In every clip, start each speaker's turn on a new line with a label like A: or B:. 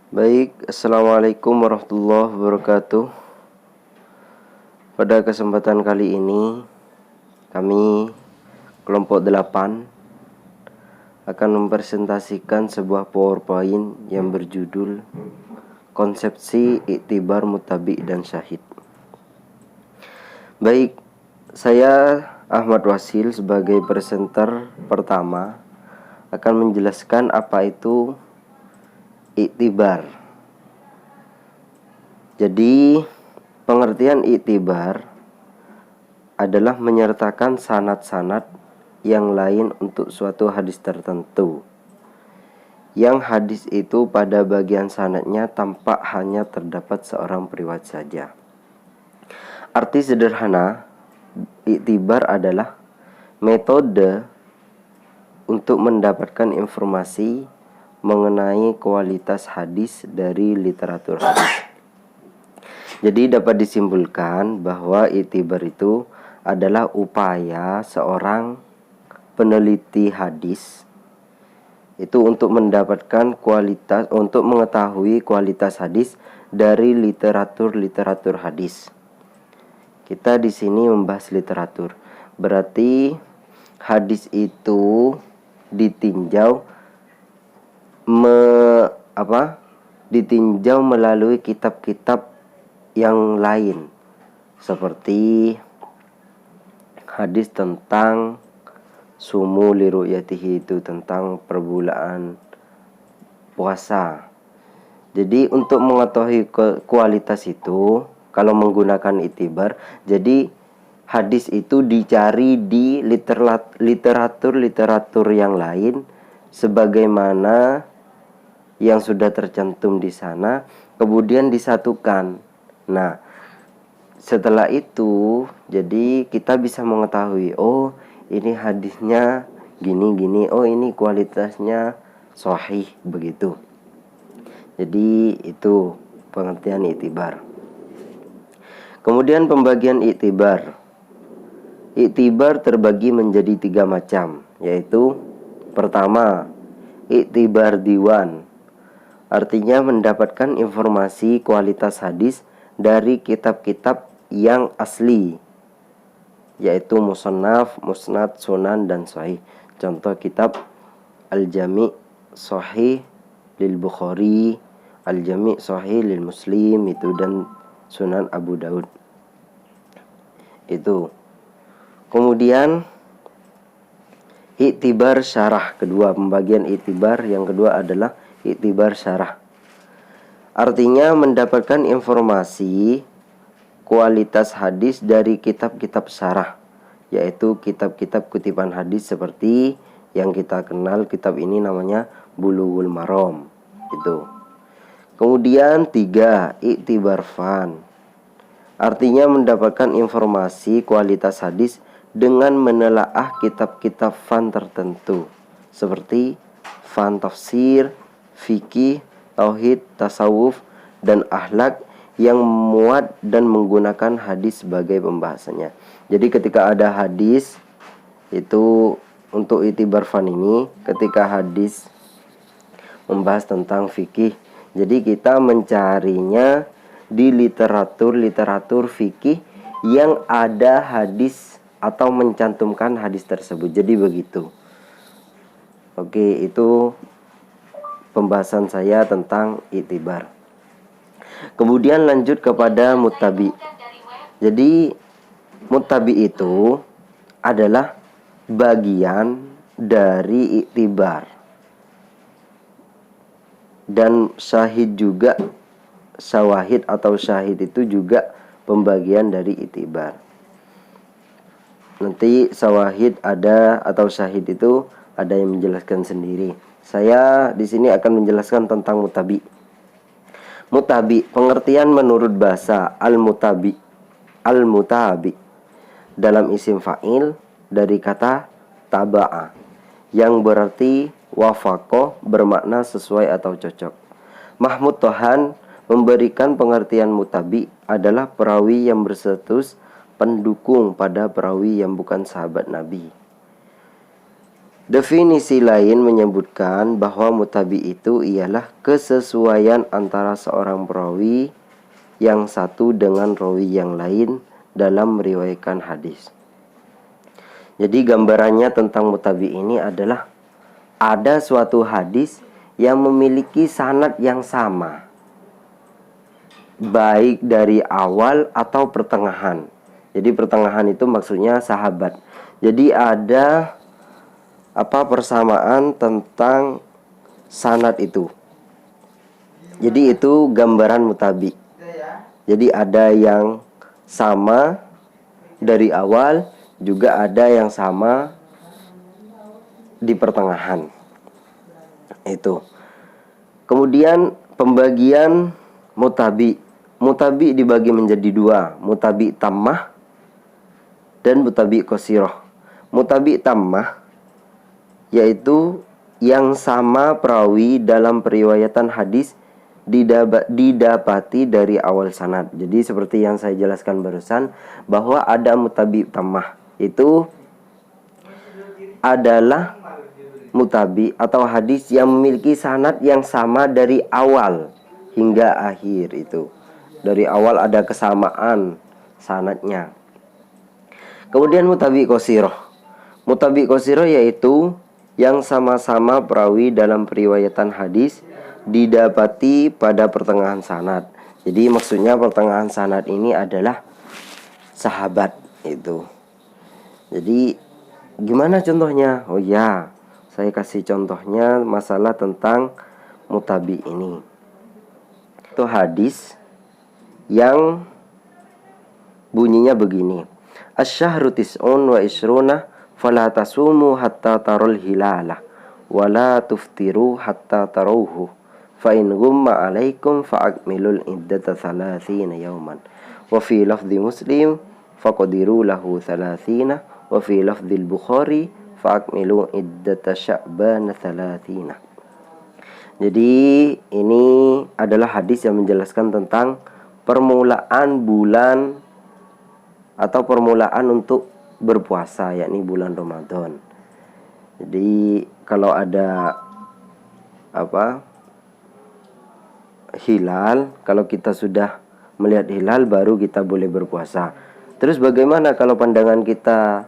A: Baik, Assalamualaikum warahmatullahi wabarakatuh. Pada kesempatan kali ini, kami kelompok 8 akan mempresentasikan sebuah PowerPoint yang berjudul Konsepsi Iktibar Mutabi dan Syahid. Baik, saya Ahmad Wasil sebagai presenter pertama akan menjelaskan apa itu iktibar. Jadi, pengertian iktibar adalah menyertakan sanad-sanad yang lain untuk suatu hadis tertentu. Yang hadis itu pada bagian sanadnya tampak hanya terdapat seorang periwayat saja. Arti sederhana, iktibar adalah metode untuk mendapatkan informasi mengenai kualitas hadis dari literatur hadis. Jadi dapat disimpulkan bahwa iktibar itu adalah upaya seorang peneliti hadis itu untuk mendapatkan untuk mengetahui kualitas hadis dari literatur hadis. Kita di sini membahas literatur. Berarti hadis itu ditinjau ditinjau melalui kitab-kitab yang lain, seperti hadis tentang sumu li ru'yatihi, itu tentang perbulaan puasa. Jadi untuk mengetahui kualitas itu, kalau menggunakan iktibar, jadi hadis itu dicari di literatur yang lain sebagaimana yang sudah tercantum di sana, kemudian disatukan. Nah, setelah itu jadi kita bisa mengetahui, oh ini hadisnya gini, oh ini kualitasnya sahih, begitu. Jadi itu pengertian iktibar. Kemudian pembagian iktibar. Iktibar terbagi menjadi 3 macam, yaitu pertama, iktibar diwan. Artinya mendapatkan informasi kualitas hadis dari kitab-kitab yang asli, yaitu musannaf, musnad, sunan, dan sahih. Contoh kitab Al-Jami' Sahih lil Bukhari, Al-Jami' Sahih lil Muslim, itu, dan Sunan Abu Daud. Itu. Kemudian iktibar syarah kedua, pembagian iktibar yang kedua adalah iktibar syarah. Artinya mendapatkan informasi kualitas hadis dari kitab-kitab syarah, yaitu kitab-kitab kutipan hadis seperti yang kita kenal, kitab ini namanya Bulughul Maram. Itu. Kemudian 3, iktibar fan. Artinya mendapatkan informasi kualitas hadis dengan menelaah kitab-kitab fan tertentu, seperti fan tafsir, fikih, tauhid, tasawuf, dan akhlak yang memuat dan menggunakan hadis sebagai pembahasannya. Jadi ketika ada hadis itu, untuk iktibar fan ini, ketika hadis membahas tentang fikih, jadi kita mencarinya di literatur fikih yang ada hadis atau mencantumkan hadis tersebut. Jadi begitu. Oke, itu pembahasan saya tentang iktibar. Kemudian lanjut kepada mutabi. Jadi mutabi itu adalah bagian dari iktibar. Dan syahid juga, syawahid atau syahid itu juga pembagian dari iktibar. Nanti syawahid ada atau syahid itu ada yang menjelaskan sendiri. Saya di sini akan menjelaskan tentang mutabi. Mutabi, pengertian menurut bahasa al-mutabi. Al-mutabi dalam isim fa'il dari kata taba'a, yang berarti wafaqo, bermakna sesuai atau cocok. Mahmud Tohan memberikan pengertian mutabi adalah perawi yang berstatus pendukung pada perawi yang bukan sahabat Nabi. Definisi lain menyebutkan bahwa mutabi itu ialah kesesuaian antara seorang perawi yang satu dengan rawi yang lain dalam meriwayatkan hadis. Jadi gambarannya tentang mutabi ini adalah ada suatu hadis yang memiliki sanad yang sama, baik dari awal atau pertengahan. Jadi pertengahan itu maksudnya sahabat. Jadi ada persamaan tentang sanad itu. Jadi itu gambaran mutabi. Jadi ada yang sama dari awal, juga ada yang sama di pertengahan. Itu. Kemudian pembagian mutabi. Mutabi dibagi menjadi dua, mutabi tammah dan mutabi qasirah. Mutabi tammah yaitu yang sama perawi dalam periwayatan hadis didapati dari awal sanad. Jadi seperti yang saya jelaskan barusan, bahwa ada mutabi tammah itu adalah mutabi atau hadis yang memiliki sanad yang sama dari awal hingga akhir. Itu dari awal ada kesamaan sanadnya. Kemudian mutabi qasirah. Mutabi qasirah yaitu yang sama-sama perawi dalam periwayatan hadis didapati pada pertengahan sanad. Jadi maksudnya pertengahan sanad ini adalah sahabat itu. Jadi gimana contohnya? Oh ya, saya kasih contohnya masalah tentang mutabi ini. Itu hadis yang bunyinya begini. Asy-syahru tis'un wa isruna fala tasumu hatta tarul hilalah wala tuftiru hatta tarawhu fa in ghumma alaikum fa akmilul iddata 30 yawman wa fi lafzi muslim faqdiru lahu 30 wa fi lafzi al-bukhari fa akmilu iddata sya'ban 30. Jadi ini adalah hadis yang menjelaskan tentang permulaan bulan atau permulaan untuk berpuasa, yakni bulan Ramadan. Jadi kalau ada hilal, kalau kita sudah melihat hilal baru kita boleh berpuasa. Terus bagaimana kalau pandangan kita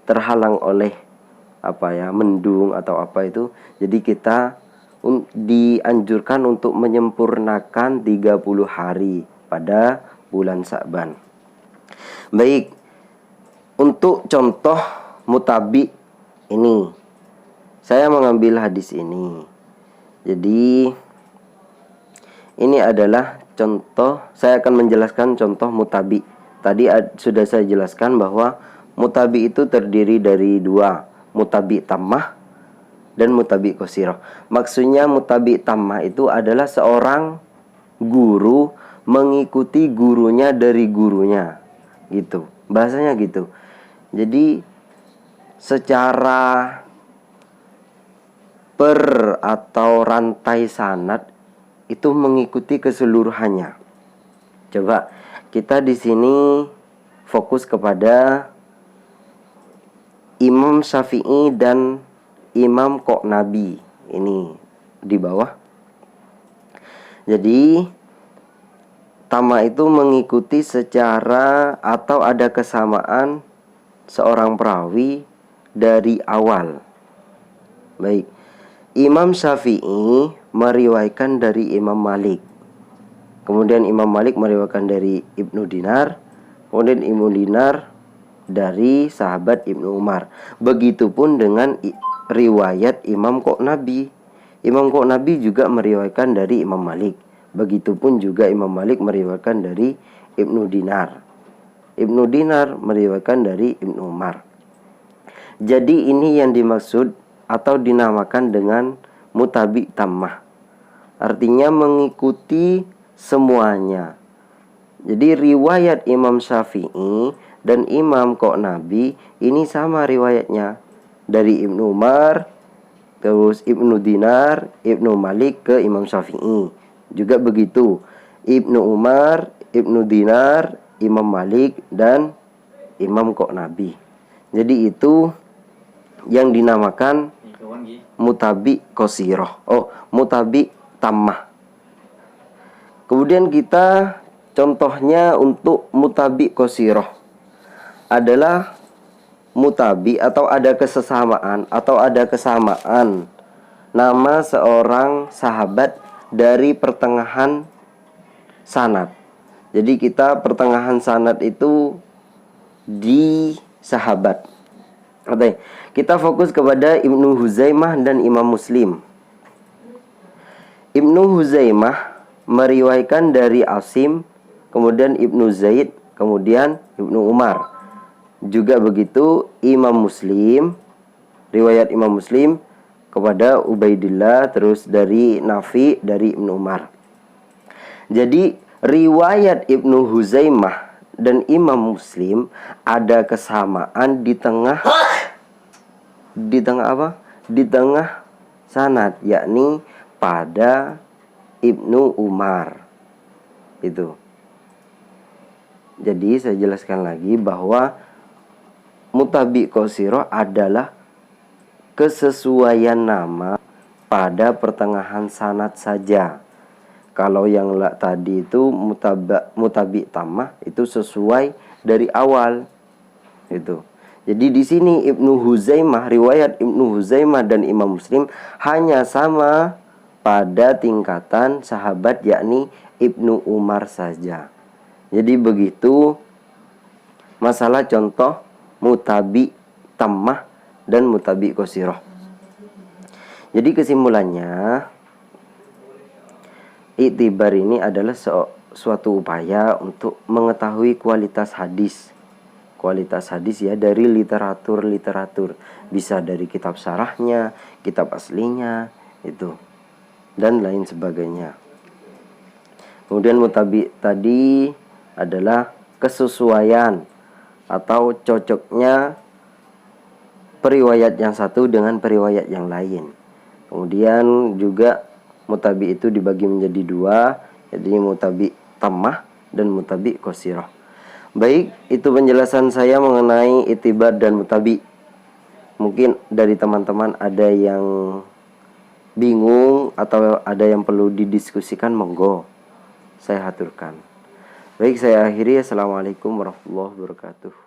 A: terhalang oleh mendung atau apa itu? Jadi kita dianjurkan untuk menyempurnakan 30 hari pada bulan Sya'ban. Baik, untuk contoh mutabi ini saya mengambil hadis ini. Jadi ini adalah contoh, saya akan menjelaskan contoh mutabi. Tadi sudah saya jelaskan bahwa mutabi itu terdiri dari dua, mutabi tammah dan mutabi qasirah. Maksudnya mutabi tammah itu adalah seorang guru mengikuti gurunya dari gurunya, gitu. Bahasanya gitu. Jadi secara atau rantai sanad itu mengikuti keseluruhannya. Coba kita di sini fokus kepada Imam Syafi'i dan Imam Qurtubi ini di bawah. Jadi Tama itu mengikuti secara atau ada kesamaan seorang perawi dari awal. Baik, Imam Syafi'i meriwayatkan dari Imam Malik. Kemudian Imam Malik meriwayatkan dari Ibnu Dinar. Kemudian Ibnu Dinar dari sahabat Ibnu Umar. Begitupun dengan riwayat Imam Qurtubi. Imam Qurtubi juga meriwayatkan dari Imam Malik. Begitupun juga Imam Malik meriwayatkan dari Ibnu Dinar. Ibnu Dinar meriwayatkan dari Ibnu Umar. Jadi ini yang dimaksud atau dinamakan dengan mutabi tammah. Artinya mengikuti semuanya. Jadi riwayat Imam Syafi'i dan Imam Qurtubi ini sama riwayatnya. Dari Ibnu Umar, terus Ibnu Dinar, Ibnu Malik ke Imam Syafi'i. Juga begitu, Ibnu Umar, Ibnu Dinar, Imam Malik, dan Imam Qurtubi. Jadi itu yang dinamakan mutabi qasiroh. Oh, mutabi tammah. Kemudian kita contohnya untuk mutabi qasiroh adalah mutabi atau ada kesamaan nama seorang sahabat dari pertengahan sanad. Jadi kita pertengahan sanad itu di sahabat. Oke, kita fokus kepada Ibnu Huzaimah dan Imam Muslim. Ibnu Huzaimah meriwayatkan dari Asim, kemudian Ibnu Zaid, kemudian Ibnu Umar. Juga begitu Imam Muslim, riwayat Imam Muslim kepada Ubaidillah, terus dari Nafi, dari Ibnu Umar. Jadi riwayat Ibnu Huzaimah dan Imam Muslim ada kesamaan di tengah apa? Di tengah sanad, yakni pada Ibnu Umar. Itu. Jadi saya jelaskan lagi bahwa mutabi qasiroh adalah kesesuaian nama pada pertengahan sanad saja. Kalau yang tadi itu mutabi tammah itu sesuai dari awal. Itu. Jadi di sini Ibnu Huzaimah, riwayat Ibnu Huzaimah dan Imam Muslim hanya sama pada tingkatan sahabat, yakni Ibnu Umar saja. Jadi begitu masalah contoh mutabi tammah dan mutabi qasiroh. Jadi kesimpulannya, iktibar ini adalah suatu upaya untuk mengetahui kualitas hadis. Kualitas hadis ya dari literatur. Bisa dari kitab syarahnya, kitab aslinya, itu. Dan lain sebagainya. Kemudian mutabi tadi adalah kesesuaian atau cocoknya periwayat yang satu dengan periwayat yang lain. Kemudian juga mutabi itu dibagi menjadi dua, jadi mutabi tammah dan mutabi qasiroh. Baik, itu penjelasan saya mengenai itibar dan mutabi. Mungkin dari teman-teman ada yang bingung atau ada yang perlu didiskusikan, monggo saya haturkan. Baik, saya akhiri. Assalamualaikum warahmatullahi wabarakatuh.